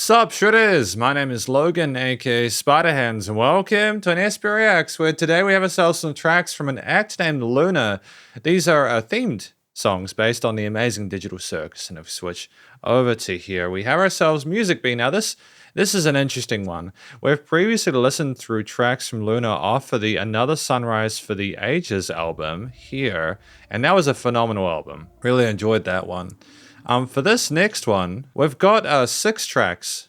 Sup Shredders, my name is Logan, aka Spiderhands, and welcome to an SP Reacts, where today we have ourselves some tracks from an act named Luna. These are themed songs based on the Amazing Digital Circus, and if we switch over to here, we have ourselves Music Bee. Now this is an interesting one. We've previously listened through tracks from Luna off of the Another Sunrise for the Ages album here, and that was a phenomenal album. Really enjoyed that one. For this next one, we've got 6 tracks,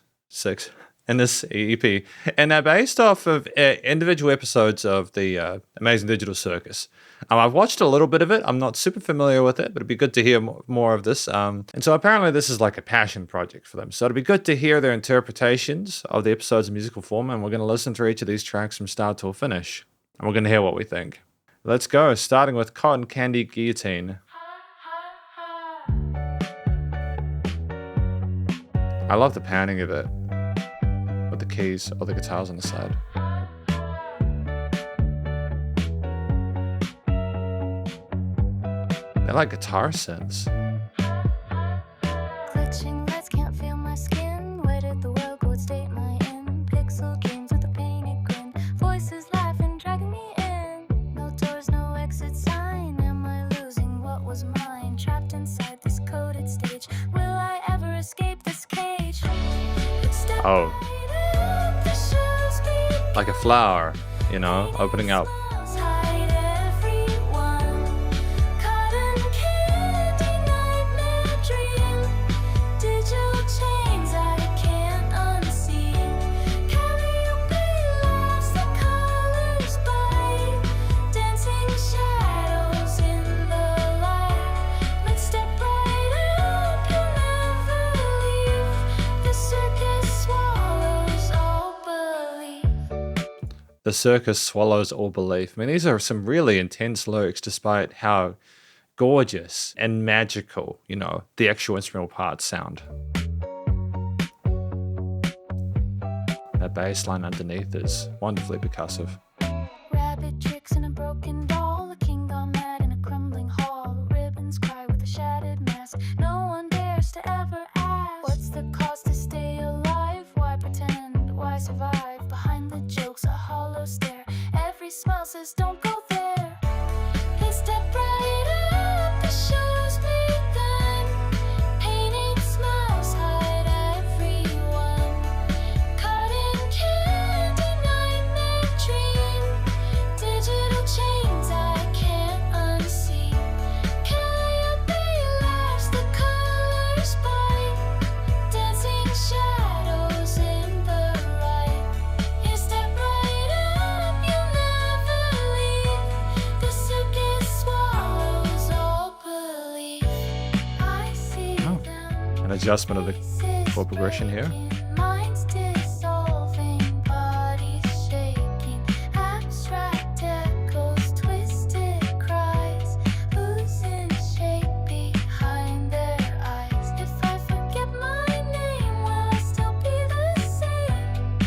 in this EP, and they're based off of individual episodes of the Amazing Digital Circus. I've watched a little bit of it. I'm not super familiar with it, but it'd be good to hear more of this. And so apparently this is like a passion project for them. So it'd be good to hear their interpretations of the episodes in musical form, and we're going to listen through each of these tracks from start to finish, and we're going to hear what we think. Let's go, starting with Cotton Candy Guillotine. I love the panning of it, with the keys or the guitars on the side. They're like guitar synths. Clutching lights, can't feel my skin. Where did the world go? What state my in? Pixel games with a painted grin. Voices laughing, dragging me in. No doors, no exit sign. Am I losing what was mine? Trapped inside this coded stage. Will I ever escape this cage? Oh. Like a flower, you know, opening up. The circus swallows all belief. I mean, these are some really intense lyrics, despite how gorgeous and magical, you know, the actual instrumental parts sound. That bass line underneath is wonderfully percussive. Rabbit tricks in a broken doll, a king gone mad in a crumbling hall. Ribbons cry with a shattered mask. No one dares to ever ask, what's the cost to stay alive? Why pretend? Why survive? Behind the jokes, a hollow stare. Every smile says don't go there. He stepped right up, the show's begun. Painted smiles hide everyone. Cotton candy, nightmare dream. Digital chains I can't unsee. Calliope laughs, the colors bite. Dancing shadows in the light. You step right up, you'll never leave. The circus swallows all belief. I see them. An adjustment of the chord progression here. Minds dissolving, bodies shaking, abstract echoes, twisted cries, losing shape behind their eyes. If I forget my name, will I still be the same?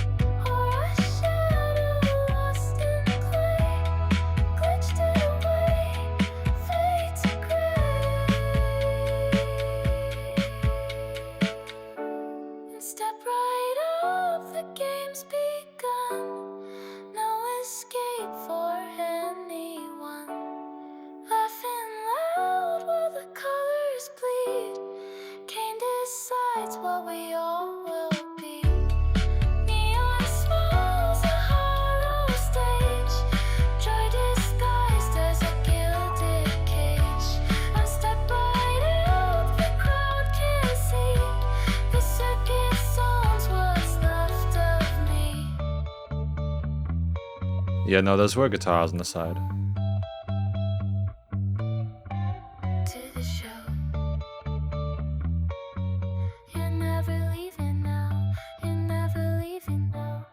Or a shadow lost in clay, glitched away, fade to gray. And step right up, the game's begun. No escape for anyone. Laughing loud while the colors bleed. Cain decides what we all will be. Neon smiles, a hollow stage. Joy disguised as a gilded cage. I step right up, the crowd can't see. The circus owns what's left of me. Yeah, no, those were guitars on the side. To the show. You're never leaving now. You're never leaving now.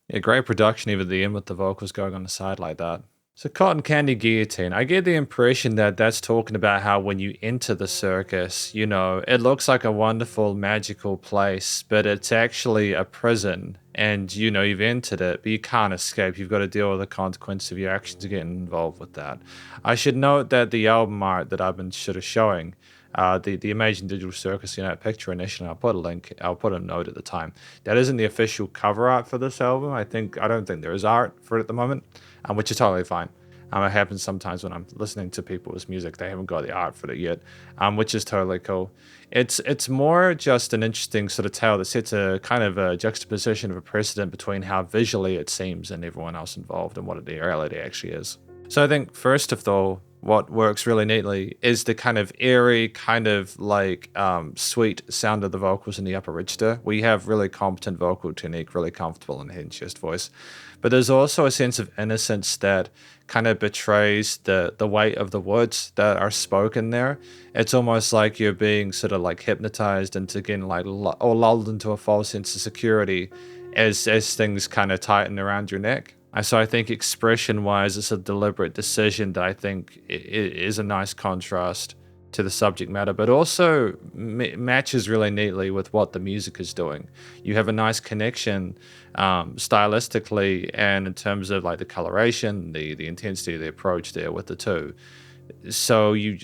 Yeah, great production even at the end with the vocals going on the side like that. So Cotton Candy Guillotine, I get the impression that that's talking about how when you enter the circus, you know, it looks like a wonderful magical place, but it's actually a prison. And, you know, you've entered it, but you can't escape. You've got to deal with the consequences of your actions getting involved with that. I should note that the album art that I've been sort of showing the Amazing Digital Circus, picture initially. I'll put a link. I'll put a note at the time. That isn't the official cover art for this album. I don't think there is art for it at the moment, which is totally fine. It happens sometimes when I'm listening to people's music, they haven't got the art for it yet, which is totally cool. It's more just an interesting sort of tale that sets a kind of a juxtaposition of a precedent between how visually it seems and everyone else involved and what the reality actually is. So I think first of all, what works really neatly is the kind of airy, kind of like sweet sound of the vocals in the upper register. We have really competent vocal technique, really comfortable in head and chest voice. But there's also a sense of innocence that kind of betrays the weight of the words that are spoken there. It's almost like you're being sort of like hypnotized into getting like or lulled into a false sense of security as things kind of tighten around your neck. And so I think expression-wise, it's a deliberate decision that I think is a nice contrast to the subject matter, but also matches really neatly with what the music is doing. You have a nice connection stylistically and in terms of like the coloration, the intensity of the approach there with the two. So you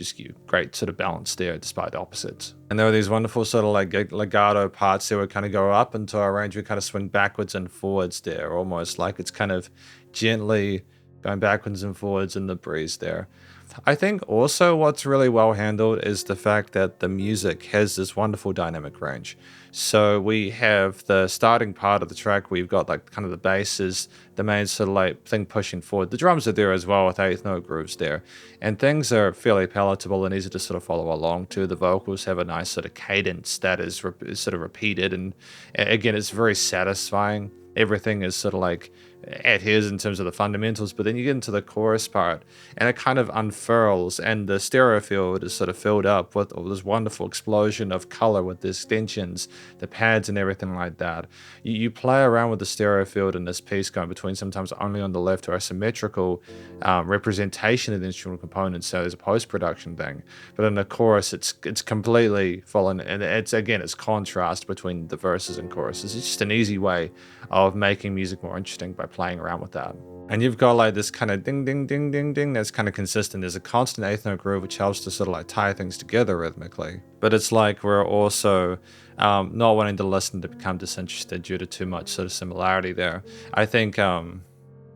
great sort of balance there despite the opposites. And there are these wonderful sort of like legato parts there would kind of go up into our range. We kind of swing backwards and forwards there, almost like it's kind of gently going backwards and forwards in the breeze there. I think also what's really well handled is the fact that the music has this wonderful dynamic range. So we have the starting part of the track, we've got like kind of the bass is the main sort of like thing pushing forward. The drums are there as well with eighth note grooves there. And things are fairly palatable and easy to sort of follow along to. The vocals have a nice sort of cadence that is sort of repeated. And again, it's very satisfying. Everything is sort of like adheres in terms of the fundamentals, but then you get into the chorus part and it kind of unfurls and the stereo field is sort of filled up with all this wonderful explosion of color with the extensions, the pads and everything like that. You play around with the stereo field in this piece going between sometimes only on the left or a symmetrical representation of the instrumental components, so there's a post-production thing, but in the chorus it's completely fallen, and it's contrast between the verses and choruses. It's just an easy way of making music more interesting by playing around with that. And you've got like this kind of ding, ding, ding, ding, ding that's kind of consistent. There's a constant eighth note groove which helps to sort of like tie things together rhythmically. But it's like we're also not wanting to listen to become disinterested due to too much sort of similarity there. I think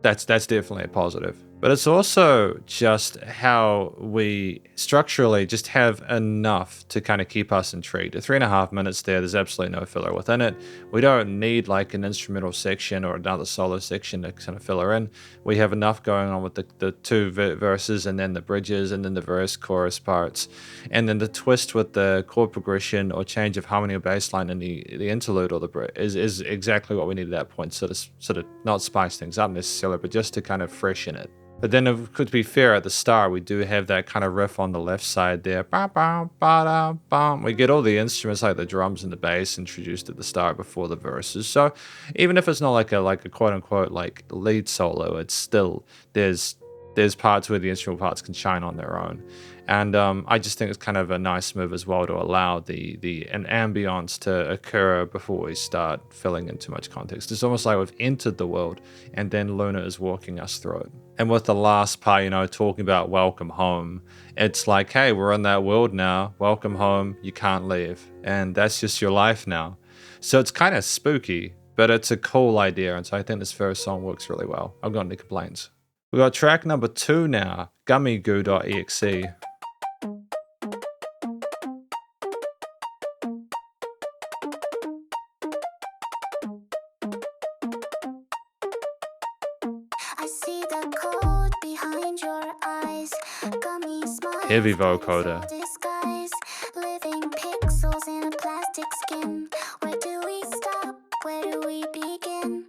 that's definitely a positive. But it's also just how we structurally just have enough to kind of keep us intrigued. At 3.5 minutes there's absolutely no filler within it. We don't need like an instrumental section or another solo section to kind of fill her in. We have enough going on with the two verses and then the bridges and then the verse chorus parts. And then the twist with the chord progression or change of harmony or bass line in the interlude or the bridge is exactly what we need at that point. Sort of not spice things up necessarily, but just to kind of freshen it. But then, to be fair, at the start, we do have that kind of riff on the left side there. We get all the instruments like the drums and the bass introduced at the start before the verses. So even if it's not like a quote unquote like lead solo, it's still there's parts where the instrumental parts can shine on their own. And I just think it's kind of a nice move as well to allow an ambience to occur before we start filling in too much context. It's almost like we've entered the world and then Luna is walking us through it. And with the last part, talking about welcome home, it's like, hey, we're in that world now. Welcome home. You can't leave. And that's just your life now. So it's kind of spooky, but it's a cool idea. And so I think this first song works really well. I've got any complaints. We got track number 2 now, gummygoo.exe. Heavy vocoder. Living pixels in a plastic skin. Where do we stop? Where do we begin?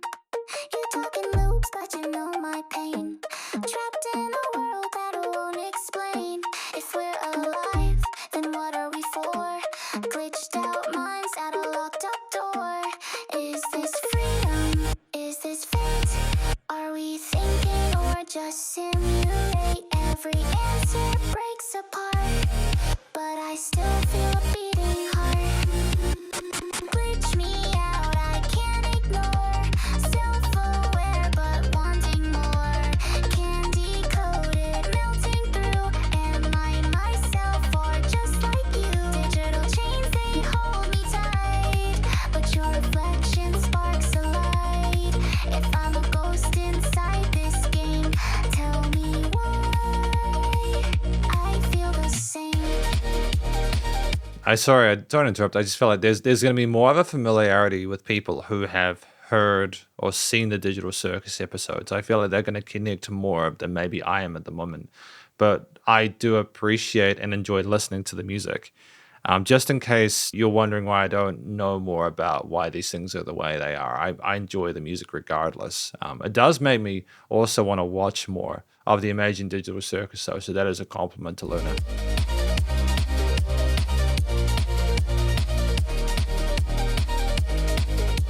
You're talking loops, but you know my pain. Trapped in a world that I won't explain. If we're alive, then what are we for? Glitched out minds at a locked up door. Is this freedom? Is this fate? Are we thinking or just simulate? Every answer breaks apart, but I still feel a beating heart. Sorry, I don't interrupt. I just feel like there's going to be more of a familiarity with people who have heard or seen the Digital Circus episodes. I feel like they're going to connect more than maybe I am at the moment. But I do appreciate and enjoy listening to the music. Just in case you're wondering why I don't know more about why these things are the way they are, I enjoy the music regardless. It does make me also want to watch more of the Amazing Digital Circus, though, so that is a compliment to Luna.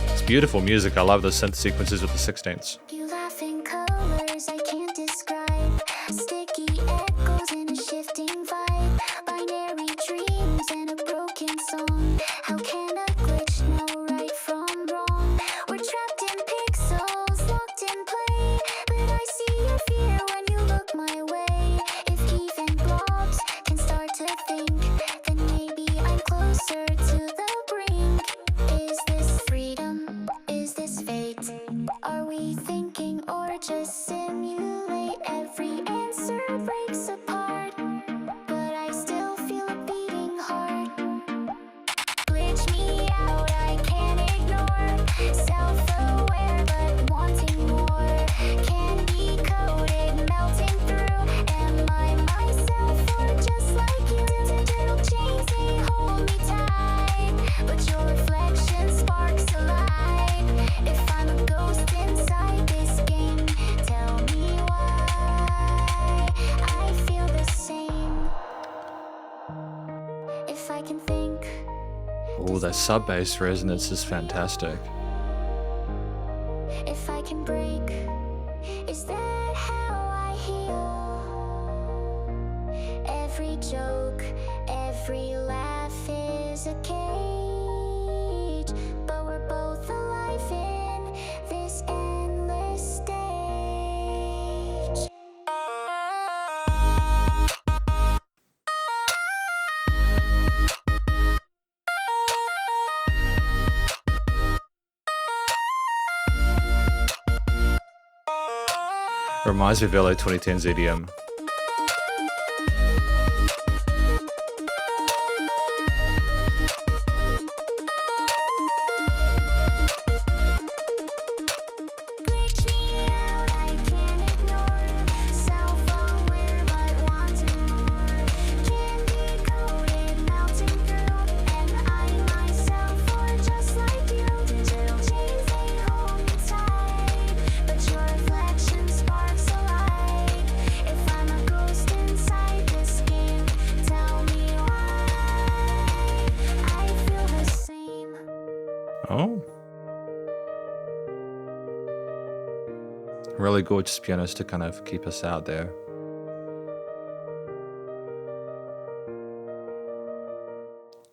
It's beautiful music. I love the synth sequences with the 16ths. You laugh in colors I can't describe. Sticky echoes in a shifting vibe. Binary dreams and a broken song. How can a glitch know right from wrong? We're trapped in pixels, locked in play. But I see your fear when you look my way. If even blobs can start to think, then maybe I'm closer to the brink. Is this freedom? Is this fate? Are we thinking or just simulate? Every answer breaks apart, but I still feel a beating heart. Glitch me out, I can't ignore. Self-aware but wanting more. Candy coated, melting through. Am I myself or just like you? Digital chains, they hold me tight, but your reflection sparks a light. If I'm a ghost inside this game, tell me why I feel the same. If I can think, Oh, the sub bass resonance is fantastic. if I can break, is that how I heal? Every joke, every laugh is a cage, but we're both alive in this endless stage. Reminds me of LA 2010's EDM. Glitch me out, I can't ignore. Self-aware but wanting more. Candy coated, melting through. Am I myself or just like you? Digital chains, they hold me tight, but your reflection sparks a light. If I'm a ghost inside this game, tell me why I feel the same. Oh. Really gorgeous pianos to kind of keep us out there.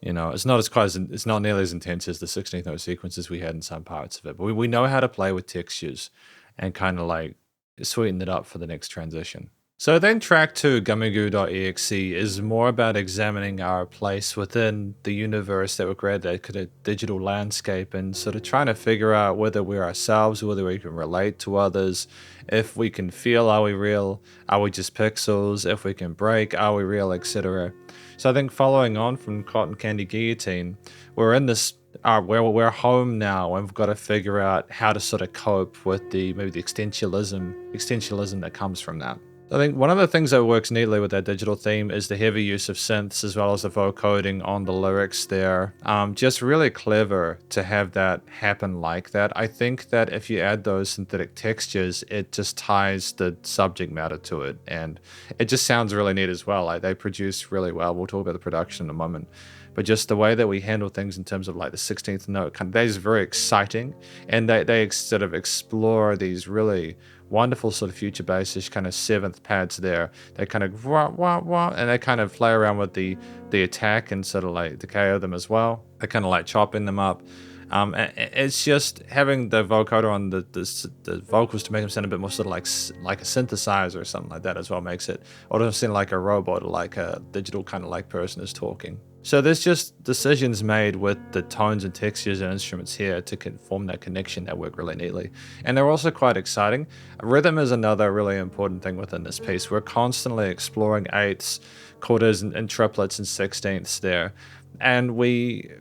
You know, it's not nearly as intense as the 16th note sequences we had in some parts of it, but we know how to play with textures and kind of like sweeten it up for the next transition. So then track 2, Gumigoo.exe, is more about examining our place within the universe that we created, that kind of digital landscape, and sort of trying to figure out whether we're ourselves, whether we can relate to others, if we can feel, are we real, are we just pixels, if we can break, are we real, etc. So I think following on from Cotton Candy Guillotine, we're in this we're home now, and we've got to figure out how to sort of cope with maybe the existentialism that comes from that. I think one of the things that works neatly with that digital theme is the heavy use of synths as well as the vocoding on the lyrics there. Just really clever to have that happen like that. I think that if you add those synthetic textures, it just ties the subject matter to it, and it just sounds really neat as well. Like, they produce really well. We'll talk about the production in a moment. But just the way that we handle things in terms of like the 16th note, that is very exciting, and they sort of explore these really wonderful sort of future bassish kind of seventh pads there. They kind of wah, wah, wah, and they kind of play around with the attack and sort of like decay of them as well. They kind of like chopping them up. It's just having the vocoder on the vocals to make them sound a bit more sort of like a synthesizer or something like that as well makes it, or doesn't sound like a robot or like a digital kind of like person is talking. So there's just decisions made with the tones and textures and instruments here to form that connection that work really neatly. And they're also quite exciting. Rhythm is another really important thing within this piece. We're constantly exploring eighths, quarters, and triplets and sixteenths there. and we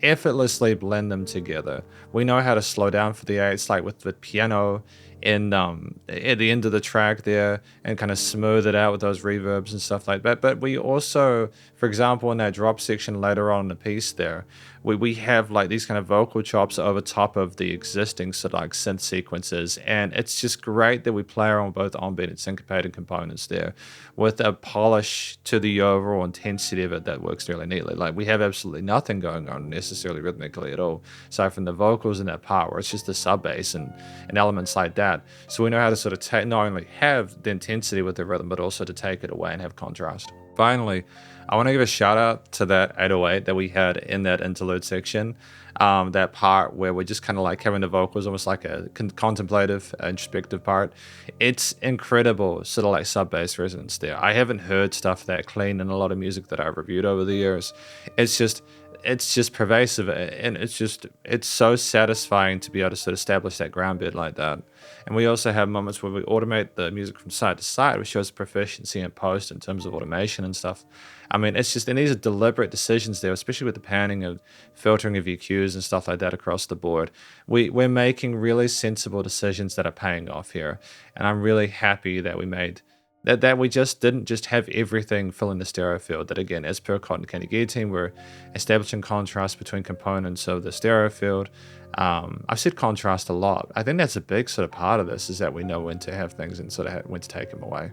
effortlessly blend them together. We know how to slow down for the eights, like with the piano in at the end of the track there, and kind of smooth it out with those reverbs and stuff like that. But we also, for example, in that drop section later on in the piece there, we have like these kind of vocal chops over top of the existing sort of like synth sequences, and it's just great that we play around with both on-beat and syncopated components there with a polish to the overall intensity of it that works really neatly. Like we have absolutely nothing going on necessarily rhythmically at all, aside from the vocals in that part where it's just the sub bass and elements like that. So we know how to sort of not only have the intensity with the rhythm, but also to take it away and have contrast. Finally, I want to give a shout out to that 808 that we had in that interlude section. That part where we're just kind of like having the vocals almost like a contemplative, introspective part. It's incredible, sort of like sub bass resonance there. I haven't heard stuff that clean in a lot of music that I've reviewed over the years. It's just pervasive, and it's so satisfying to be able to sort of establish that ground bit like that. And we also have moments where we automate the music from side to side, which shows proficiency in post in terms of automation and stuff. I mean, it's just, and these are deliberate decisions there, especially with the panning and filtering of EQs and stuff like that across the board. We're making really sensible decisions that are paying off here, and I'm really happy that we made that we just didn't just have everything fill in the stereo field. That again, as per Cotton Candy Guillotine, we're establishing contrast between components of the stereo field. I've said contrast a lot. I think that's a big sort of part of this, is that we know when to have things and sort of when to take them away.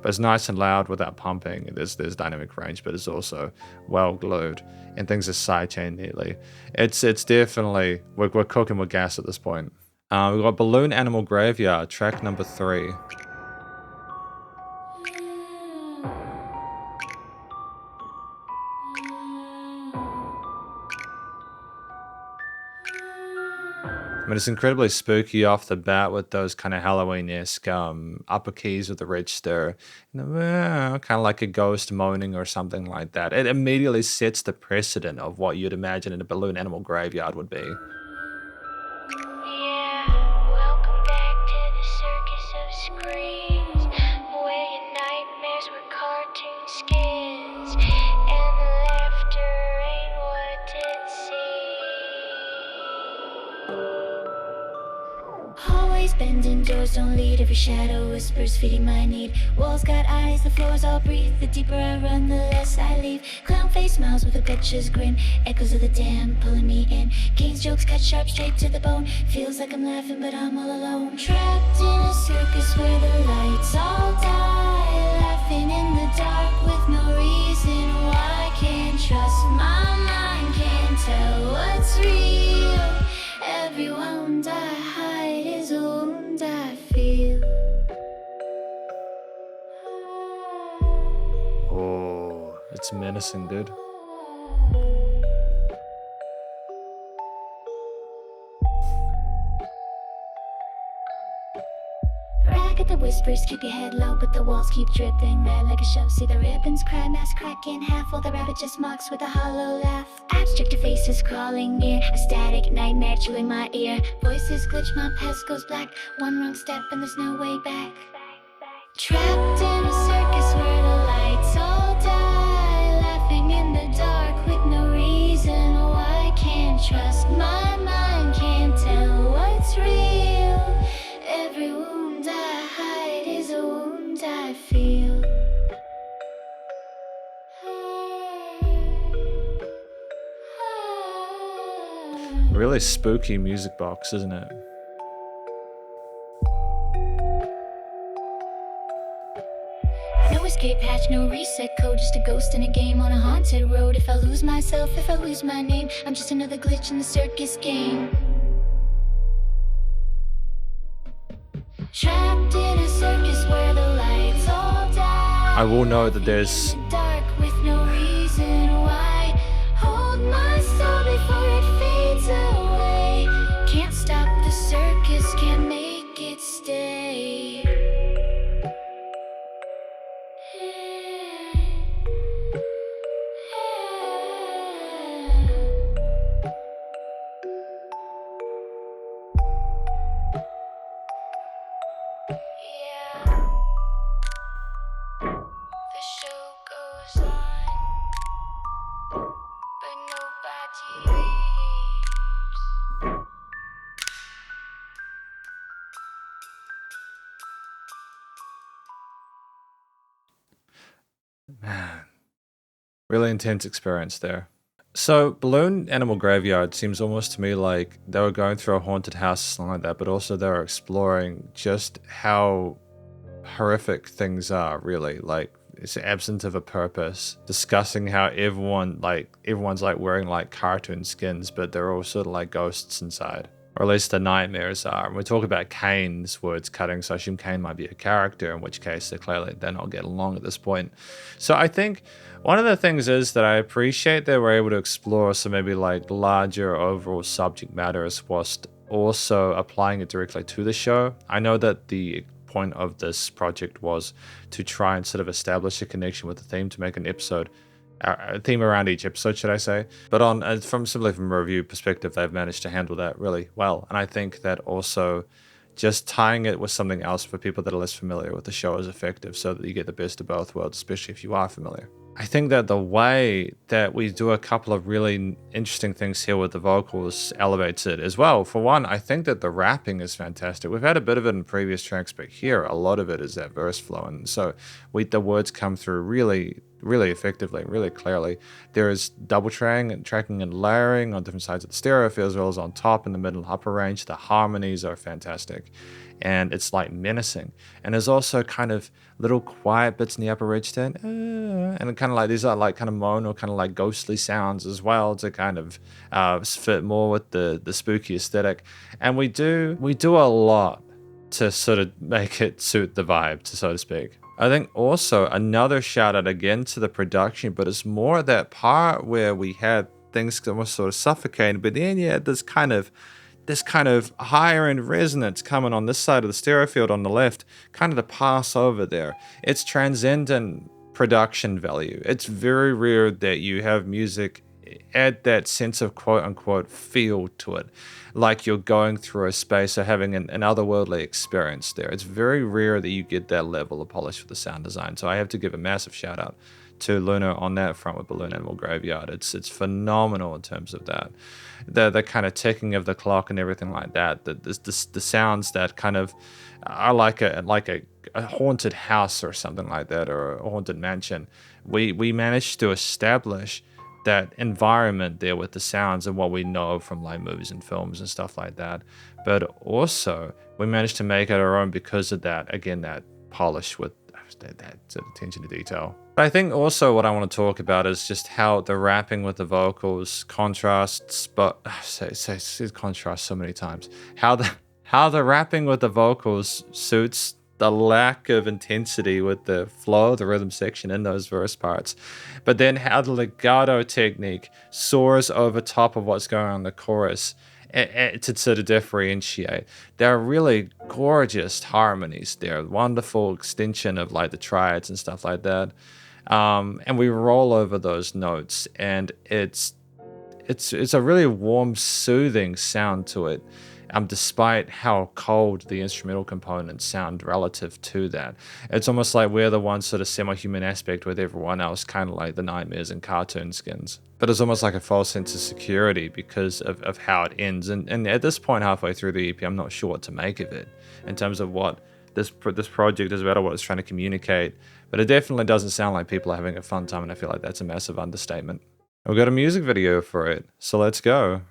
But it's nice and loud without pumping. There's dynamic range, but it's also well glued, and things are sidechained neatly. It's definitely, we're cooking with gas at this point. We've got Balloon Animal Graveyard, track number 3. I mean, it's incredibly spooky off the bat with those kind of Halloween-esque upper keys with the register, kind of like a ghost moaning or something like that. It immediately sets the precedent of what you'd imagine in a balloon animal graveyard would be. Yeah, welcome back to the circus of screens, where your nightmares were cartoon skins, and the laughter ain't what it seems. Hallways bending, doors don't lead, every shadow whispers, feeding my need. Walls got eyes, the floors all breathe, the deeper I run, the less I leave. Clown face smiles with a bitch's grin, echoes of the dam pulling me in. King's jokes cut sharp straight to the bone, feels like I'm laughing but I'm all alone. Trapped in a circus where the lights all die, laughing in the dark with no reason why. Can't trust my mind, can't tell what's real. Every wound I hide is a wound I feel. Oh, it's menacing, dude. Ragged the whispers, keep your head low, but the walls keep dripping red like a show. See the ribbons cry, mask crack in half, while the rabbit just mocks with a hollow laugh. Abstract faces crawling near, a static nightmare chewing my ear. Voices glitch, my past goes black, one wrong step and there's no way back. Trapped in a circus where the lights all die, laughing in the dark with no reason why. Can't trust my mind, can't tell what's real. Every wound I hide is a wound I feel. Really spooky music box, isn't it? No escape hatch, no reset code, just a ghost in a game on a haunted road. If I lose myself, if I lose my name, I'm just another glitch in the circus game. Trapped in a circus where the lights all die. I will note that there's Dark with no reason why. Hold my soul before it fades away. Can't stop the circus, can't make it stay. Yeah. The show goes Man, really intense experience there. So, Balloon Animal Graveyard seems almost to me like they were going through a haunted house or something like that, but also they were exploring just how horrific things are, really. Like, it's absent of a purpose, discussing how everyone's like wearing like cartoon skins, but they're all sort of like ghosts inside. Or at least the nightmares are. And we talk about Kane's words cutting, so I assume Kane might be a character, in which case they're not getting along at this point. So I think one of the things is that I appreciate that we're able to explore some maybe like larger overall subject matters whilst also applying it directly to the show. I know that the point of this project was to try and sort of establish a connection with the theme to make an episode, a theme around each episode, should I say. But from a review perspective, they've managed to handle that really well. And I think that also just tying it with something else for people that are less familiar with the show is effective, so that you get the best of both worlds, especially if you are familiar. I think that the way that we do a couple of really interesting things here with the vocals elevates it as well. For one, I think that the rapping is fantastic. We've had a bit of it in previous tracks, but here a lot of it is that verse flow, and so the words come through really effectively, really clearly. There is double tracking and layering on different sides of the stereo field, as well as on top, in the middle, and upper range. The harmonies are fantastic, and it's like menacing. And there's also kind of little quiet bits in the upper register, and kind of like these are like kind of moan or kind of like ghostly sounds as well, to kind of fit more with the spooky aesthetic. And we do a lot to sort of make it suit the vibe, so to speak. I think also another shout out again to the production, but it's more that part where we had things almost sort of suffocating, but then you had this kind of higher end resonance coming on this side of the stereo field on the left, kind of to pass over there. It's transcendent production value. It's very rare that you have music add that sense of quote unquote feel to it, like you're going through a space or having an otherworldly experience there. It's very rare that you get that level of polish for the sound design. So I have to give a massive shout out to Luna on that front with Balloon Animal Graveyard. It's phenomenal in terms of that. The kind of ticking of the clock and everything like that. The sounds that kind of are like a haunted house or something like that, or a haunted mansion. We managed to establish that environment there with the sounds and what we know from like movies and films and stuff like that. But also we managed to make it our own because of that, again, that polish with that sort of attention to detail. But I think also what I want to talk about is just how the rapping with the vocals contrasts, but say contrast so many times. How the rapping with the vocals suits the lack of intensity with the flow, the rhythm section in those verse parts. But then how the legato technique soars over top of what's going on in the chorus to sort of differentiate. There are really gorgeous harmonies there, wonderful extension of like the triads and stuff like that. And we roll over those notes, and it's a really warm, soothing sound to it. Despite how cold the instrumental components sound relative to that. It's almost like we're the one sort of semi-human aspect with everyone else, kind of like the nightmares and cartoon skins. But it's almost like a false sense of security because of how it ends. And at this point, halfway through the EP, I'm not sure what to make of it in terms of what this project is about or what it's trying to communicate. But it definitely doesn't sound like people are having a fun time, and I feel like that's a massive understatement. We've got a music video for it, so let's go.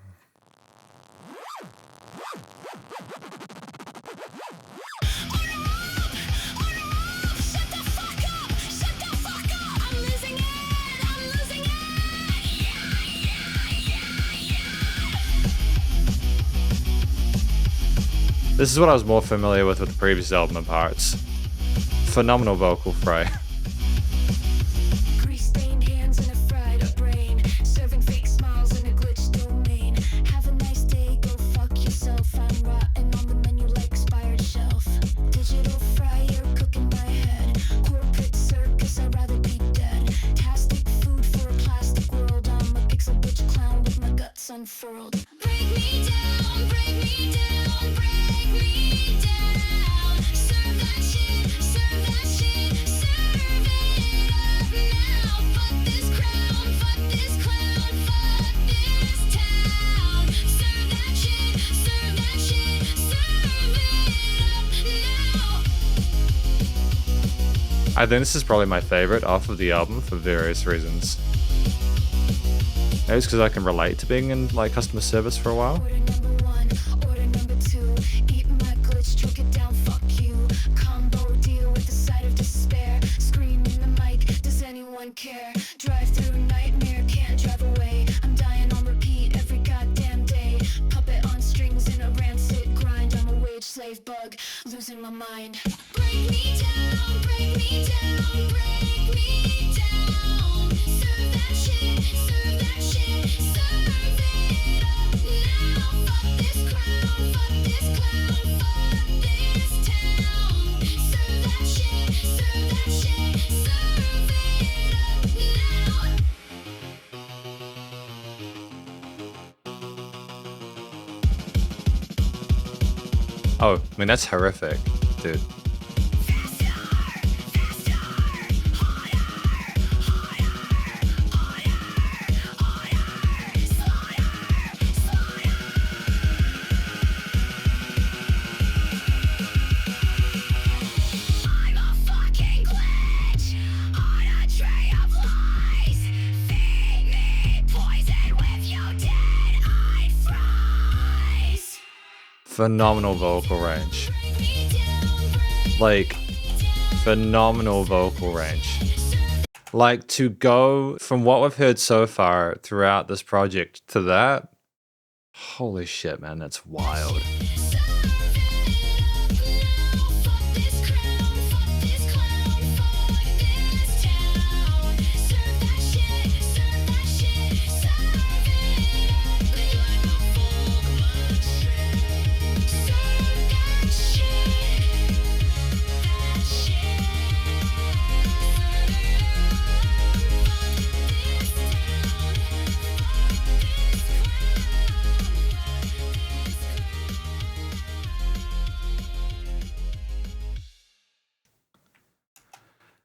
This is what I was more familiar with the previous album and parts. Phenomenal vocal fray. Grease-stained hands and a fried-up brain, serving fake smiles in a glitched domain. Have a nice day, go fuck yourself. I'm rotten on the menu like expired shelf. Digital fryer cooking my head. Corporate circus, I'd rather be dead. Tastic food for a plastic world. I'm a pixel bitch clown with my guts unfurled. Break me down, break me down, break me down. Serve that shit, serve that shit, serve it up now. Fuck this crown, fuck this clown, fuck this town. Serve that shit. I think this is probably my favorite off of the album for various reasons. Maybe it's because I can relate to being in like customer service for a while. Order number one, order number two. Eat my glitch, choke it down, fuck you. Combo deal with the side of despair. Scream in the mic, does anyone care? Drive through nightmare, can't drive away. I'm dying on repeat every goddamn day. Puppet on strings in a rancid grind. I'm a wage slave bug, losing my mind. Break me down, break me down, break me down. Serve that shit, serve that shit, serve it up now. Fuck this crown, fuck this clown, fuck this town. Serve that shit, serve that shit, serve it up now. Oh, I mean, that's horrific, dude. I'm a fucking glitch on a tray of lies. Feed me poison with your dead-eyed fries. Phenomenal vocal range. Break me down, break Like, phenomenal vocal range. Like, to go from what we've heard so far throughout this project to that, holy shit, man, that's wild.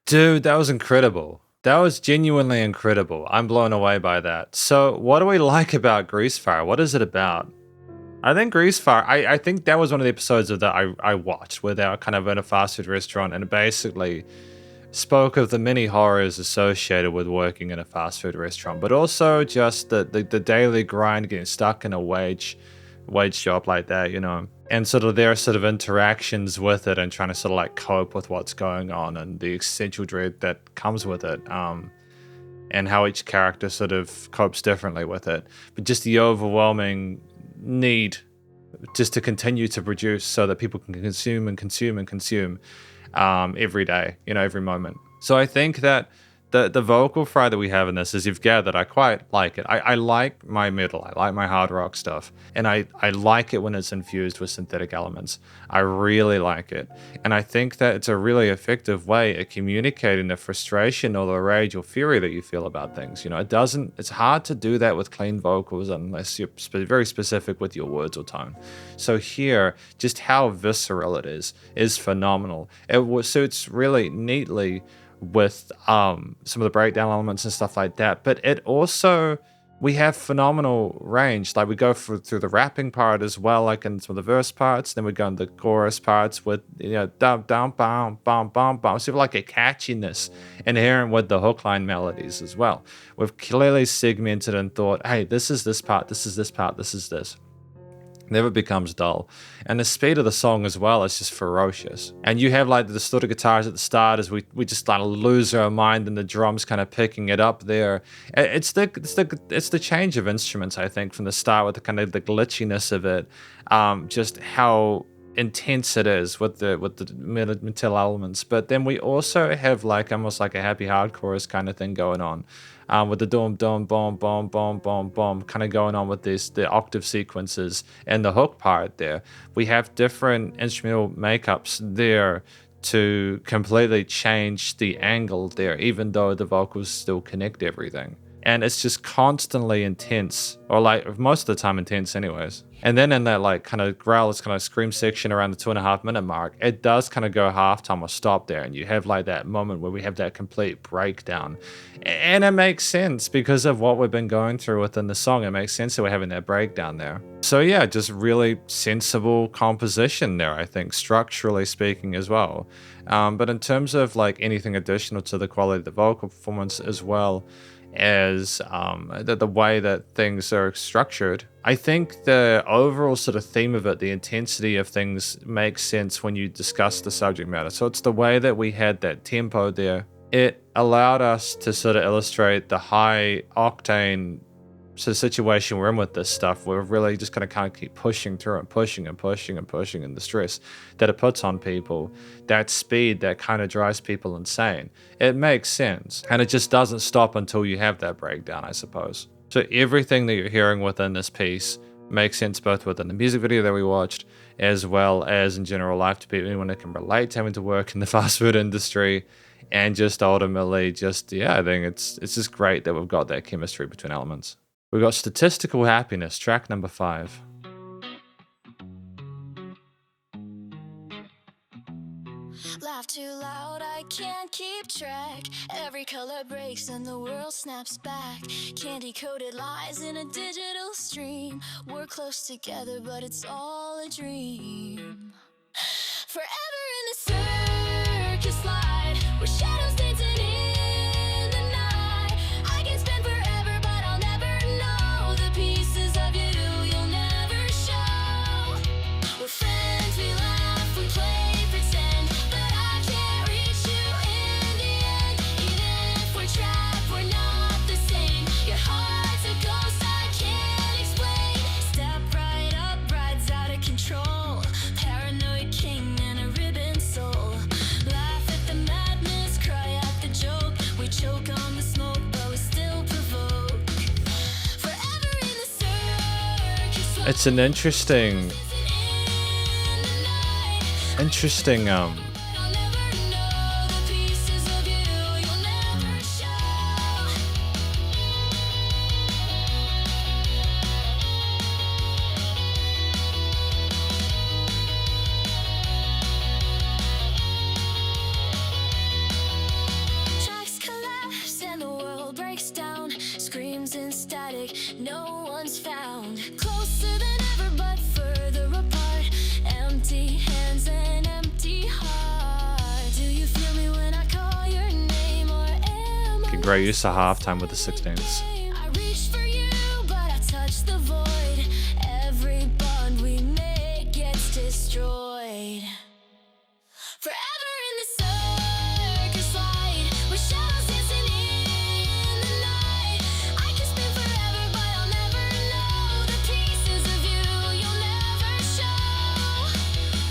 Dude, that was incredible. That was genuinely incredible. I'm blown away by that. So, what do we like about Greasefire? What is it about? I think Greasefire, I think that was one of the episodes of that I watched where they were kind of in a fast food restaurant and it basically spoke of the many horrors associated with working in a fast food restaurant, but also just the daily grind, getting stuck in a wage job like that, you know, and sort of their sort of interactions with it and trying to sort of like cope with what's going on and the existential dread that comes with it, and how each character sort of copes differently with it, but just the overwhelming need just to continue to produce so that people can consume and consume and consume every day, you know, every moment. So I think that the vocal fry that we have in this, as you've gathered, I quite like it. I like my metal, I like my hard rock stuff, and I like it when it's infused with synthetic elements. I really like it. And I think that it's a really effective way of communicating the frustration or the rage or fury that you feel about things. You know, it's hard to do that with clean vocals unless you're very specific with your words or tone. So here, just how visceral it is phenomenal. It suits really neatly with some of the breakdown elements and stuff like that, but it also, we have phenomenal range. Like we go through the rapping part as well, like in some of the verse parts, then we go into the chorus parts with, you know, down down bam bam bam bam, sort of like a catchiness inherent with the hook line melodies as well. We've clearly segmented and thought, hey, this is this part, this is this part, this is this. Never becomes dull. And the speed of the song as well is just ferocious. And you have like the distorted guitars at the start as we just like lose our mind and the drums kind of picking it up there. It's the change of instruments, I think, from the start with the kind of the glitchiness of it. Just how intense it is with the metal elements. But then we also have like almost like a happy hardcore kind of thing going on. With the dom dom bom bom bom bom bom kind of going on with the octave sequences and the hook part there. We have different instrumental makeups there to completely change the angle there, even though the vocals still connect everything. and it's just constantly intense, or like most of the time intense anyways. And then in that like kind of growl, it's kind of scream section around the 2.5 minute mark, it does kind of go halftime or stop there, and you have like that moment where we have that complete breakdown. And it makes sense because of what we've been going through within the song. It makes sense that we're having that breakdown there. So yeah, just really sensible composition there, I think, structurally speaking as well. But in terms of like anything additional to the quality of the vocal performance as well as the way that things are structured, I think the overall sort of theme of it, the intensity of things, makes sense when you discuss the subject matter. So it's the way that we had that tempo there. It allowed us to sort of illustrate the high octane sort of situation we're in with this stuff. We're really just going to kind of keep pushing through and pushing and pushing and pushing, and the stress that it puts on people, that speed that kind of drives people insane. It makes sense, and it just doesn't stop until you have that breakdown, I suppose. So everything that you're hearing within this piece makes sense both within the music video that we watched as well as in general life to anyone that can relate to having to work in the fast food industry. And just ultimately just, yeah, I think it's just great that we've got that chemistry between elements. We've got Statistical Happiness, track number 5. Laugh too loud, I can't keep track. Every color breaks and the world snaps back. Candy-coated lies in a digital stream. We're close together, but it's all a dream. Forever in a circus light, where shadows dancing in the night. I can spend forever, but I'll never know the pieces of you you'll never show. We're friends, we laugh, we play pretend, but I can't reach you in the end. Even if we're trapped, we're not the same. Your heart's a ghost I can't explain. Step right up, rides out of control. Paranoid king and a ribbon soul. Laugh at the madness, cry at the joke. We choke on the smoke, but we still provoke. Forever in the circus. It's an interesting In the night. I'll never know the pieces of you you'll never show. Tracks collapse and the world breaks down. Screams in static, no one's found. Closer than ever, but further apart. Empty hands and empty heart. Do you feel me when I call your name, or am I Great use of halftime with the 16ths. I reach for you, but I touch the void. Every bond we make gets destroyed. Forever in the circus light, where shadows dancing in the night. I can spin forever, but I'll never know the pieces of you you'll never show.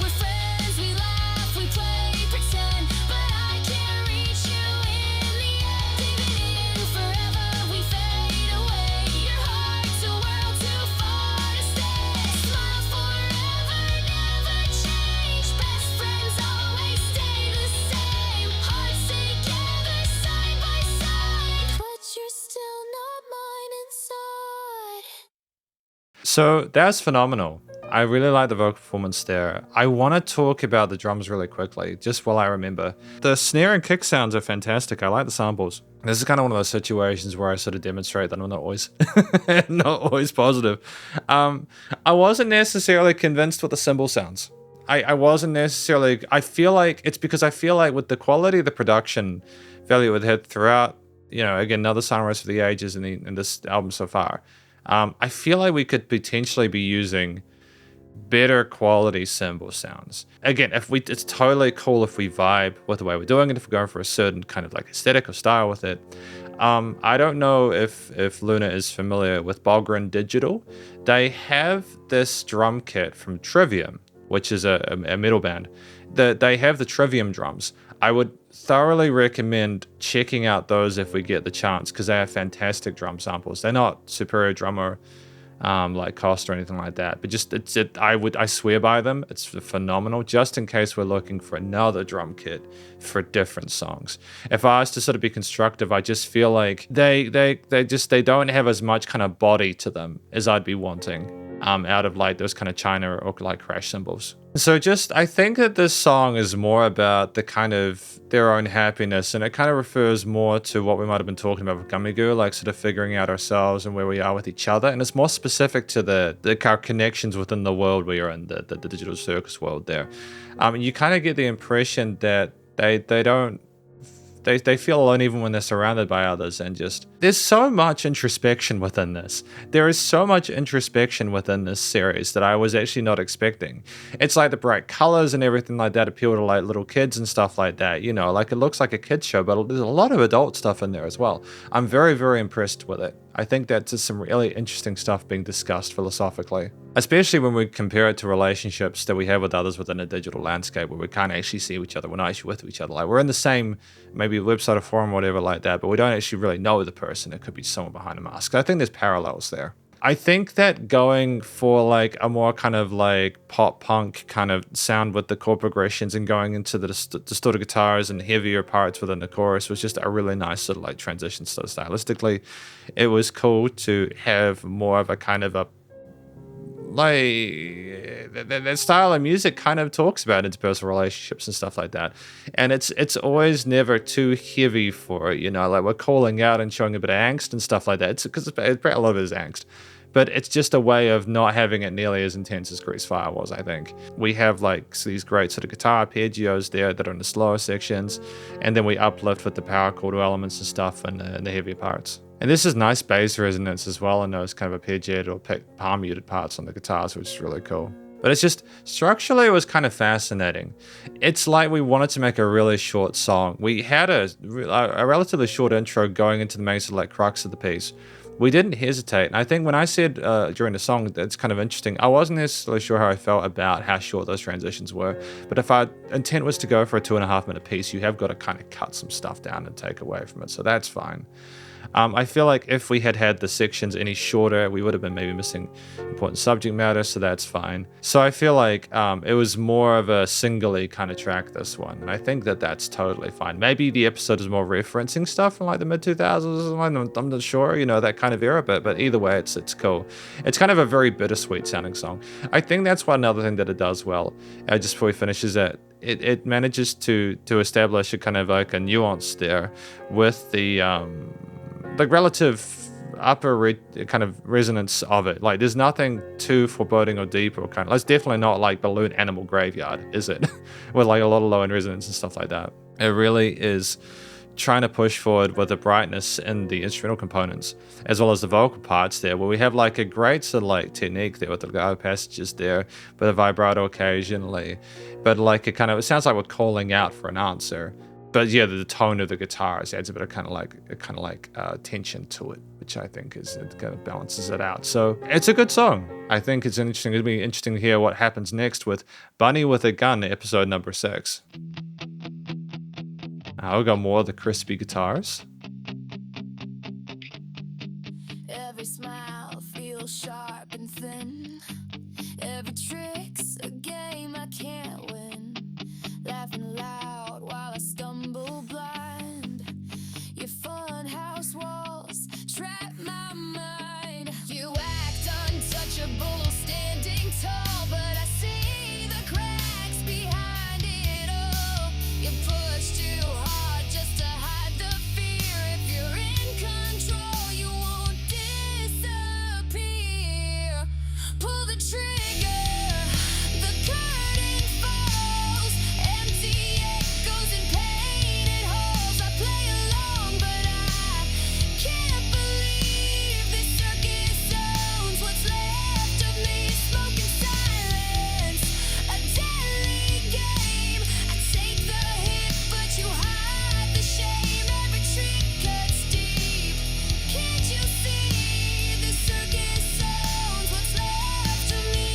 We're friends, we laugh, we play pretend, but I can't reach you in the end. Leaving you forever, we fade away. Your heart's a world too far to stay. Smiles forever, never change. Best friends always stay the same. Hearts together, side by side, but you're still not mine inside. So that's phenomenal. I really like the vocal performance there. I want to talk about the drums really quickly, just while I remember. The snare and kick sounds are fantastic. I like the samples. This is kind of one of those situations where I sort of demonstrate that I'm not always, not always positive. I wasn't necessarily convinced with the cymbal sounds. I wasn't necessarily. I feel like it's because I feel like with the quality of the production value it had throughout, again, another Sunrise for the Ages in this album so far. I feel like we could potentially be using better quality cymbal sounds. Again, it's totally cool if we vibe with the way we're doing it, if we're going for a certain kind of like aesthetic or style with it. I don't know if Luna is familiar with Amazing Digital. They have this drum kit from Trivium, which is a metal band. They have the Trivium drums. I would thoroughly recommend checking out those if we get the chance, because they have fantastic drum samples. They're not superior drummer like cost or anything like that. But just I swear by them. It's phenomenal. Just in case we're looking for another drum kit for different songs. If I was to sort of be constructive, I just feel like they don't have as much kind of body to them as I'd be wanting. Out of like those kind of China or like crash cymbals. So just, I think that this song is more about the kind of their own happiness, and it kind of refers more to what we might have been talking about with Gummigoo, like sort of figuring out ourselves and where we are with each other. And it's more specific to our connections within the world we are in, the digital circus world there. And you kind of get the impression that they don't, they feel alone even when they're surrounded by others, and just there's so much introspection within this. There is so much introspection within this series that I was actually not expecting. It's like the bright colors and everything like that appeal to like little kids and stuff like that, you know, like it looks like a kid's show, but there's a lot of adult stuff in there as well. I'm very, very impressed with it. I think that's just some really interesting stuff being discussed philosophically, especially when we compare it to relationships that we have with others within a digital landscape where we can't actually see each other. We're not actually with each other. Like we're in the same maybe website or forum or whatever like that, but we don't actually really know the person. It could be someone behind a mask. I think there's parallels there. I think that going for like a more kind of like pop punk kind of sound with the chord progressions and going into the distorted guitars and heavier parts within the chorus was just a really nice sort of like transition. So stylistically, it was cool to have more of a kind of a like that style of music kind of talks about interpersonal relationships and stuff like that, and it's always never too heavy for it, you know, like we're calling out and showing a bit of angst and stuff like that. It's because a lot of it is angst, but it's just a way of not having it nearly as intense as Grease Fire was. I think we have like these great sort of guitar arpeggios there that are in the slower sections, and then we uplift with the power chord elements and stuff in the heavier parts. And this is nice bass resonance as well in those kind of arpeggiated or palm muted parts on the guitars, which is really cool. But it's just, structurally it was kind of fascinating. It's like we wanted to make a really short song. We had a relatively short intro going into the main sort of like crux of the piece. We didn't hesitate. And I think when I said during the song, that's kind of interesting. I wasn't necessarily sure how I felt about how short those transitions were. But if our intent was to go for a 2.5 minute piece, you have got to kind of cut some stuff down and take away from it. So that's fine. I feel like if we had had the sections any shorter, we would have been maybe missing important subject matter, so that's fine. So I feel like it was more of a singly kind of track, this one, and I think that that's totally fine. Maybe the episode is more referencing stuff from like the mid-2000s, I'm not sure, you know, that kind of era, but either way, it's cool. It's kind of a very bittersweet sounding song. I think that's one another thing that it does well, just before we finish, is that it manages to establish a kind of like a nuance there with the relative upper kind of resonance of it. Like there's nothing too foreboding or deep or kind of, it's definitely not like Balloon Animal Graveyard, is it? With like a lot of low end resonance and stuff like that. It really is trying to push forward with the brightness in the instrumental components as well as the vocal parts there, where we have like a great sort of like technique there with the guitar passages there, with a vibrato occasionally, but like it sounds like we're calling out for an answer. But yeah, the tone of the guitars adds a bit of kind of like tension to it, which I think it kind of balances it out. So it's a good song. I think it's interesting. It'll be interesting to hear what happens next with Bunny with a Gun, episode number 6. We've got more of the crispy guitars. Every smile feels sharp and thin. Every trick's a game I can't win. Laughing loud while I stumble blind. Your fun house walls trap my mind. You act untouchable, standing tall, but I see the cracks behind it all. You push too hard just to hide the fear. If you're in control, you won't disappear. Pull the trigger, the curtain falls. Empty echoes and painted halls. I play along, but I can't believe this circus owns what's left of me. Smoke and silence, a deadly game. I take the hit, but you hide the shame. Every trick cuts deep. Can't you see this circus owns what's left of me?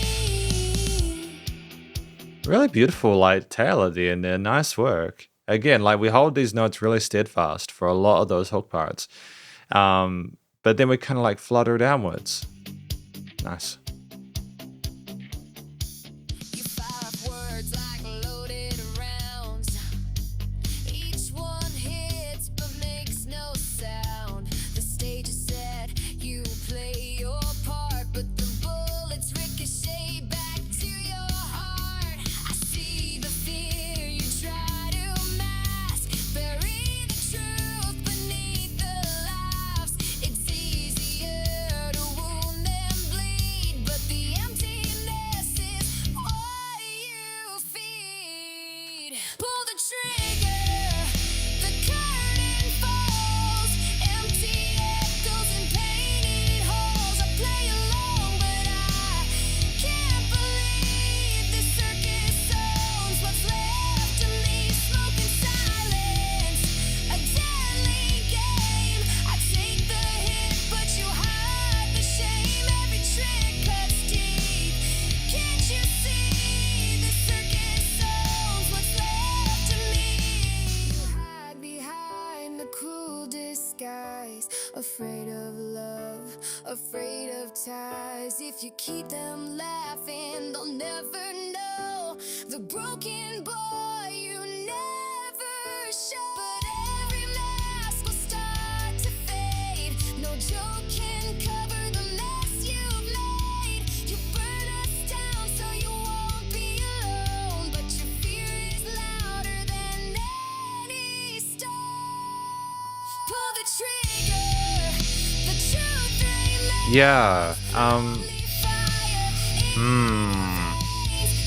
Really beautiful like tail at the end there. Nice work. Again, like we hold these notes really steadfast for a lot of those hook parts. But then we kind of like flutter downwards. Nice. You fire off words like loaded rounds. Each one hits but makes no sound. The stage is set, you play your part, but the bullets ricochet back to your heart. I see the fear you try to mask. Bury the truth beneath the laughs. It's easier to wound than bleed, but the emptiness is what you feed. Pull the trigger, the curtain falls. Empty echoes and painted holes. I play along, but I can't believe the circus owns what's left of me. Smoke and silence, a deadly game. I take the hit, but you hide the shame. Every trick cuts deep. Can't you see the circus owns what's left of me? You hide behind the cruel disguise, afraid of love, afraid of ties. If you keep them laughing, they'll never know the broken boy you never show. But every mask will start to fade. No joke can cover the mess you've made. You burn us down so you won't be alone, but your fear is louder than any stone. Pull the trigger, the truth remains. Yeah. Only fire in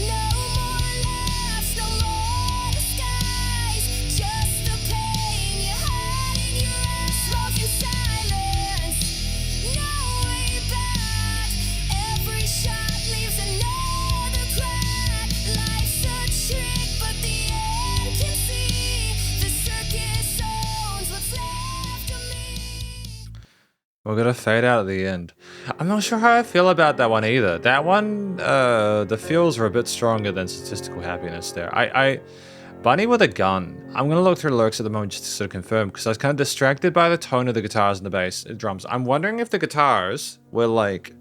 no more laughs, no more disguise. Just the pain you hide in your eyes. Smoke and silence, no way back. Every shot leaves another crack. Life's a trick, but the end can see. The circus owns what's left of me. We're gonna fade out at the end. I'm not sure how I feel about that one either. That one, the feels are a bit stronger than Statistical Happiness there. Bunny with a gun. I'm gonna look through the lyrics at the moment just to sort of confirm, because I was kind of distracted by the tone of the guitars and the bass, drums. I'm wondering if the guitars were like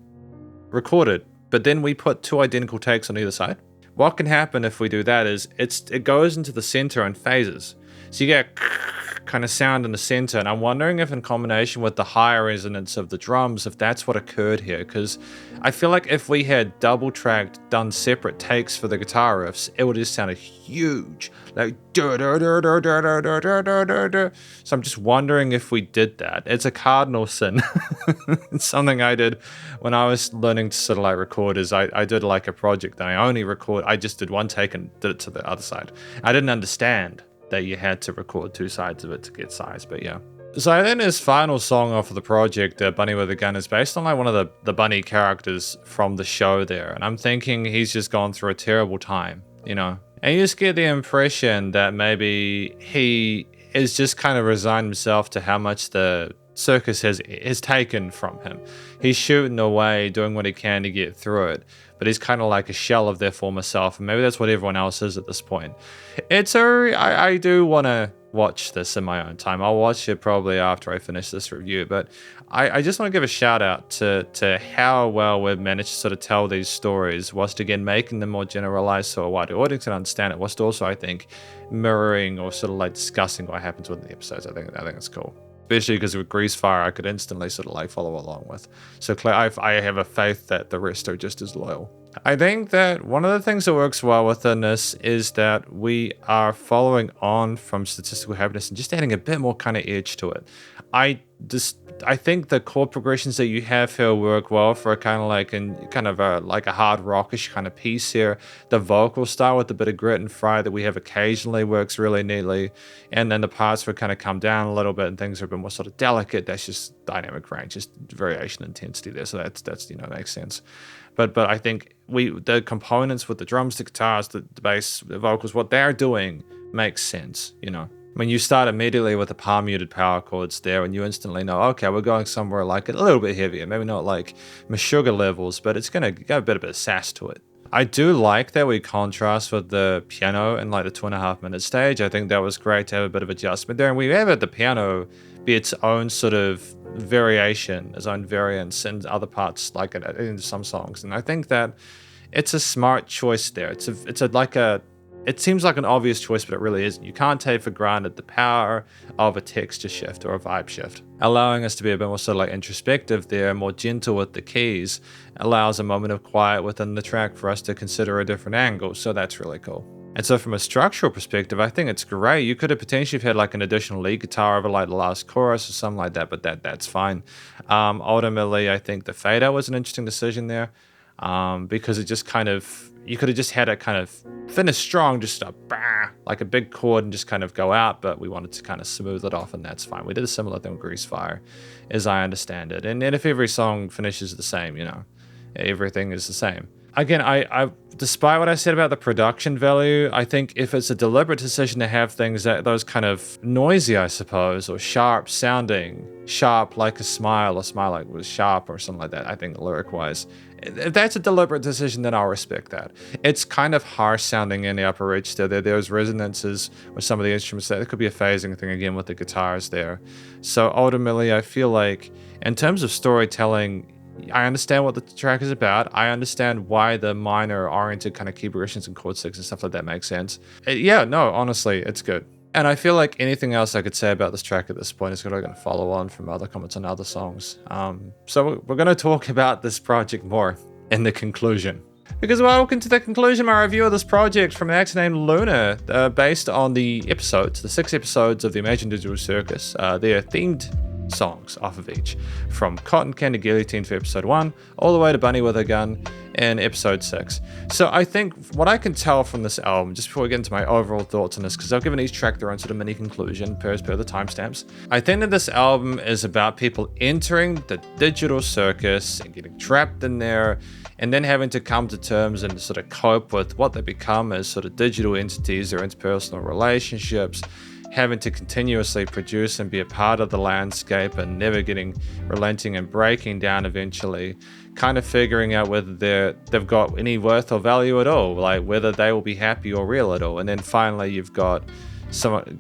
recorded, but then we put two identical takes on either side. What can happen if we do that is it goes into the center and phases. So you get kind of sound in the center, and I'm wondering if in combination with the higher resonance of the drums, if that's what occurred here, because I feel like if we had double tracked, done separate takes for the guitar riffs, it would have sounded huge, like so I'm just wondering if we did that. It's a cardinal sin. It's something I did when I was learning to sort of like record, is I did like a project that I just did one take and did it to the other side. I didn't understand that you had to record two sides of it to get size, but yeah. So then his final song off of the project, Bunny with a Gun, is based on like one of the bunny characters from the show there. And I'm thinking he's just gone through a terrible time, you know? And you just get the impression that maybe he is just kind of resigned himself to how much the circus has taken from him. He's shooting away, doing what he can to get through it, but he's kind of like a shell of their former self, and maybe that's what everyone else is at this point. I do want to watch this in my own time. I'll watch it probably after I finish this review, but I just want to give a shout out to how well we've managed to sort of tell these stories, whilst again making them more generalized so a wider audience can understand it, whilst also I think mirroring or sort of like discussing what happens within the episodes. I think it's cool. Especially because with Greasefire, I could instantly sort of like follow along with. So I have a faith that the rest are just as loyal. I think that one of the things that works well within this is that we are following on from Statistical Happiness and just adding a bit more kind of edge to it. I think the chord progressions that you have here work well for a kind of like a hard rockish kind of piece here. The vocal style with a bit of grit and fry that we have occasionally works really neatly, and then the parts where kind of come down a little bit and things are a bit more sort of delicate. That's just dynamic range, just variation intensity there. So that's makes sense. But I think the components with the drums, the guitars, the bass, the vocals, what they're doing makes sense, you know. When you start immediately with the palm muted power chords there, and you instantly know, okay, we're going somewhere like a little bit heavier, maybe not like Meshuggah levels, but it's going to get a bit of sass to it. I do like that we contrast with the piano in like the 2.5 minute stage. I think that was great to have a bit of adjustment there, and we have at the piano be its own sort of variation, its own variance in other parts, like in some songs. And I think that it's a smart choice there. It seems like an obvious choice, but it really isn't. You can't take for granted the power of a texture shift or a vibe shift. Allowing us to be a bit more sort of like introspective there, more gentle with the keys, allows a moment of quiet within the track for us to consider a different angle. So that's really cool. And so from a structural perspective, I think it's great. You could have potentially had like an additional lead guitar over like the last chorus or something like that, but that's fine. Ultimately, I think the fade out was an interesting decision there, because it just kind of, you could have just had it kind of finish strong, just like a big chord and just kind of go out, but we wanted to kind of smooth it off, and that's fine. We did a similar thing with Grease Fire, as I understand it. And if every song finishes the same, everything is the same. Again, I despite what I said about the production value, I think if it's a deliberate decision to have things those kind of noisy, I suppose, or sharp sounding, sharp like a smile, or smile like was sharp or something like that, I think lyric wise, if that's a deliberate decision, then I'll respect that. It's kind of harsh sounding in the upper register. There's resonances with some of the instruments there. It could be a phasing thing again with the guitars there. So ultimately, I feel like in terms of storytelling, I understand what the track is about. I understand why the minor oriented kind of key progressions and chord sticks and stuff like that makes sense. Honestly, it's good. And I feel like anything else I could say about this track at this point is going to follow on from other comments on other songs. So we're going to talk about this project more in the conclusion. Because welcome to the conclusion, my review of this project from an actor named Luna, based on the 6 episodes of the Amazing Digital Circus. They're themed songs off of each, from Cotton Candy Guillotine for episode 1 all the way to Bunny with a Gun in episode 6. So I think what I can tell from this album, just before we get into my overall thoughts on this, because I've given each track their own sort of mini conclusion per the timestamps, I think that this album is about people entering the digital circus and getting trapped in there, and then having to come to terms and sort of cope with what they become as sort of digital entities, their interpersonal relationships, having to continuously produce and be a part of the landscape and never relenting and breaking down eventually, kind of figuring out whether they've got any worth or value at all, like whether they will be happy or real at all. And then finally you've got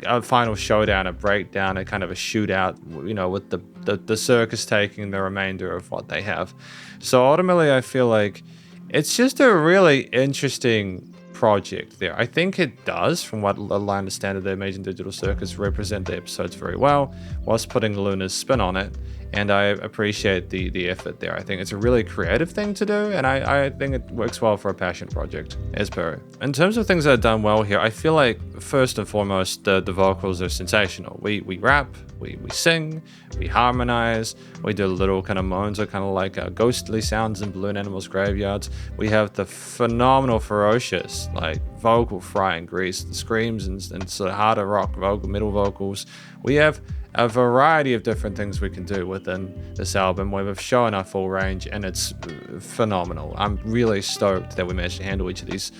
a final showdown, a breakdown, a kind of a shootout, with the circus taking the remainder of what they have. So ultimately I feel like it's just a really interesting project there. I think it does, from what I understand of the Amazing Digital Circus, represent the episodes very well, whilst putting Luna's spin on it, and I appreciate the effort there. I think it's a really creative thing to do, and I think it works well for a passion project, as per. In terms of things that are done well here, I feel like, first and foremost, the vocals are sensational. We rap, we sing, we harmonize, we do little kind of moans or kind of like ghostly sounds in Balloon Animals Graveyards. We have the phenomenal, ferocious, like vocal fry and grease, the screams and sort of harder rock middle vocals. We have a variety of different things we can do within this album where we've shown our full range, and it's phenomenal. I'm really stoked that we managed to handle each of these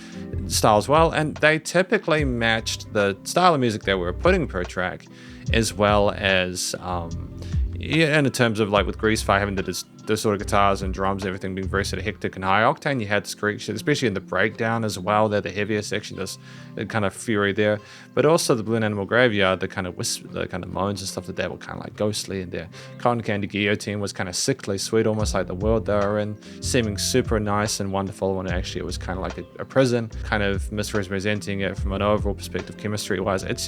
styles well, and they typically matched the style of music that we were putting per track, as well as in terms of like with Grease Fire having the sort of guitars and drums and everything being very sort of hectic and high octane. You had Screech, especially in the breakdown as well. They're the heavier section, just the kind of fury there. But also the Balloon Animal Graveyard, the kind of the kind of moans and stuff like that were kind of like ghostly in there. Cotton Candy Guillotine was kind of sickly sweet, almost like the world they were in, seeming super nice and wonderful when actually it was kind of like a prison, kind of misrepresenting it from an overall perspective, chemistry wise. It's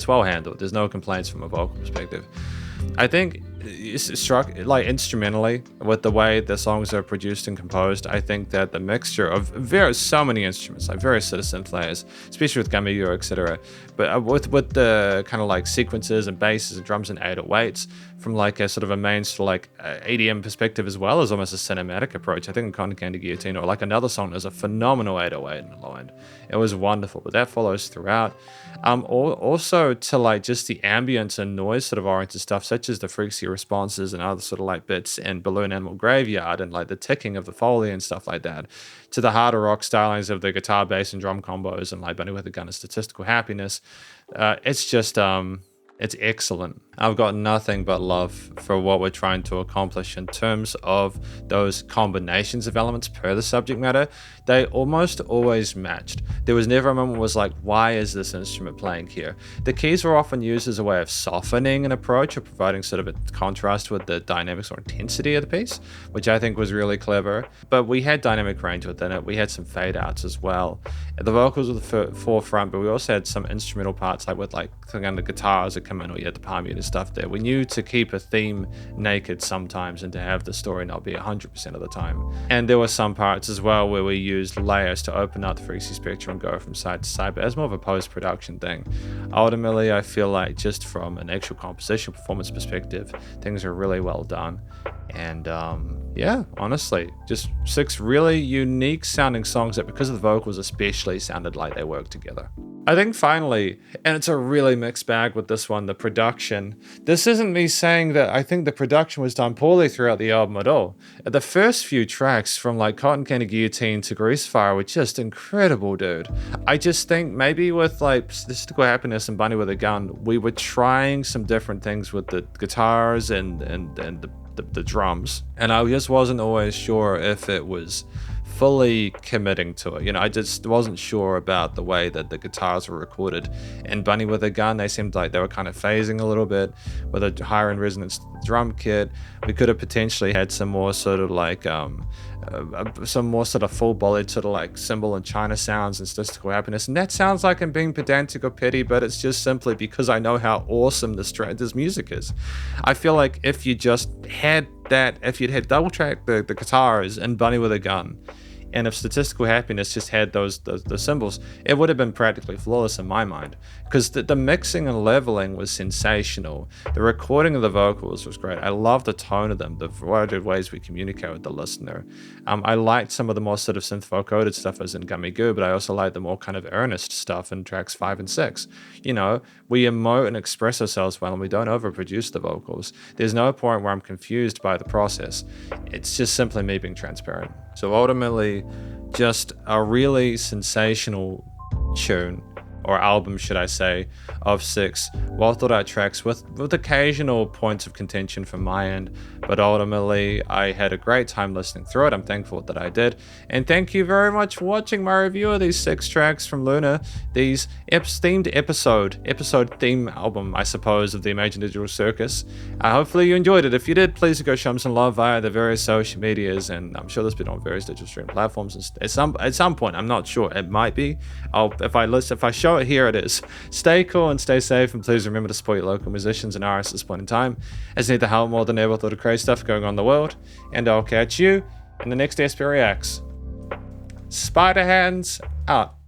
well handled. There's no complaints from a vocal perspective. I think it's struck like instrumentally with the way the songs are produced and composed. I think that the mixture of so many instruments, like various sort of synth layers, especially with Gamigo, etc., but with the kind of like sequences and basses and drums and 808s from like a sort of a main sort of like EDM perspective, as well as almost a cinematic approach. I think in Cotton Candy Guillotine, or like another song, there's a phenomenal 808 in the low end. It was wonderful, but that follows throughout. Also to like just the ambience and noise sort of oriented stuff, such as the freaky responses and other sort of like bits in Balloon Animal Graveyard, and like the ticking of the Foley and stuff like that, to the harder rock stylings of the guitar, bass, and drum combos, and like Bunny with a Gun and Statistical Happiness. It's just It's excellent. I've got nothing but love for what we're trying to accomplish in terms of those combinations of elements per the subject matter. They almost always matched. There was never a moment where it was like, why is this instrument playing here? The keys were often used as a way of softening an approach or providing sort of a contrast with the dynamics or intensity of the piece, which I think was really clever. But we had dynamic range within it. We had some fade outs as well. The vocals were the forefront, but we also had some instrumental parts like with like the guitars that come in, or you had the palm muted stuff there. We knew to keep a theme naked sometimes and to have the story not be 100% of the time. And there were some parts as well where we used layers to open up the frequency spectrum and go from side to side, but as more of a post-production thing. Ultimately, I feel like just from an actual composition performance perspective, things are really well done. And yeah, honestly, just 6 really unique sounding songs that, because of the vocals especially, sounded like they worked together. I think finally, and it's a really mixed bag with this one, the production. This isn't me saying that I think the production was done poorly throughout the album at all. The first few tracks, from like Cotton Candy Guillotine to Grease Fire, were just incredible, dude. I just think maybe with like Statistical Happiness and Bunny with a Gun, we were trying some different things with the guitars and the drums, and I just wasn't always sure if it was fully committing to it. I just wasn't sure about the way that the guitars were recorded. In Bunny with a Gun, they seemed like they were kind of phasing a little bit with a higher end resonance drum kit. We could have potentially had some more sort of like some more sort of full-bodied sort of like cymbal and China sounds and Statistical Happiness, and that sounds like I'm being pedantic or petty, but it's just simply because I know how awesome this music is. I feel like if you just had that, if you'd had double track the guitars in Bunny with a Gun, and if Statistical Happiness just had the cymbals, it would have been practically flawless in my mind, because the mixing and leveling was sensational. The recording of the vocals was great. I love the tone of them, the variety of ways we communicate with the listener. I liked some of the more sort of synth vocoded stuff as in Gummy Goo, but I also liked the more kind of earnest stuff in tracks 5 and 6. We emote and express ourselves well, and we don't overproduce the vocals. There's no point where I'm confused by the process. It's just simply me being transparent. So ultimately, just a really sensational tune, or album should I say, of 6 well thought out tracks with occasional points of contention from my end, but ultimately I had a great time listening through it. I'm thankful that I did, and thank you very much for watching my review of these 6 tracks from Luna, these themed episode theme album, I suppose, of the Amazing Digital Circus. Hopefully you enjoyed it. If you did, please go show them some love via the various social medias, and I'm sure this has been on various digital streaming platforms at some point. I'm not sure, it might be. If I show it here, it is. Stay cool and stay safe, and please remember to support your local musicians and artists at this point in time, as they need the help more than ever with all the crazy stuff going on in the world. And I'll catch you in the next SP Reacts. Spiderhands out.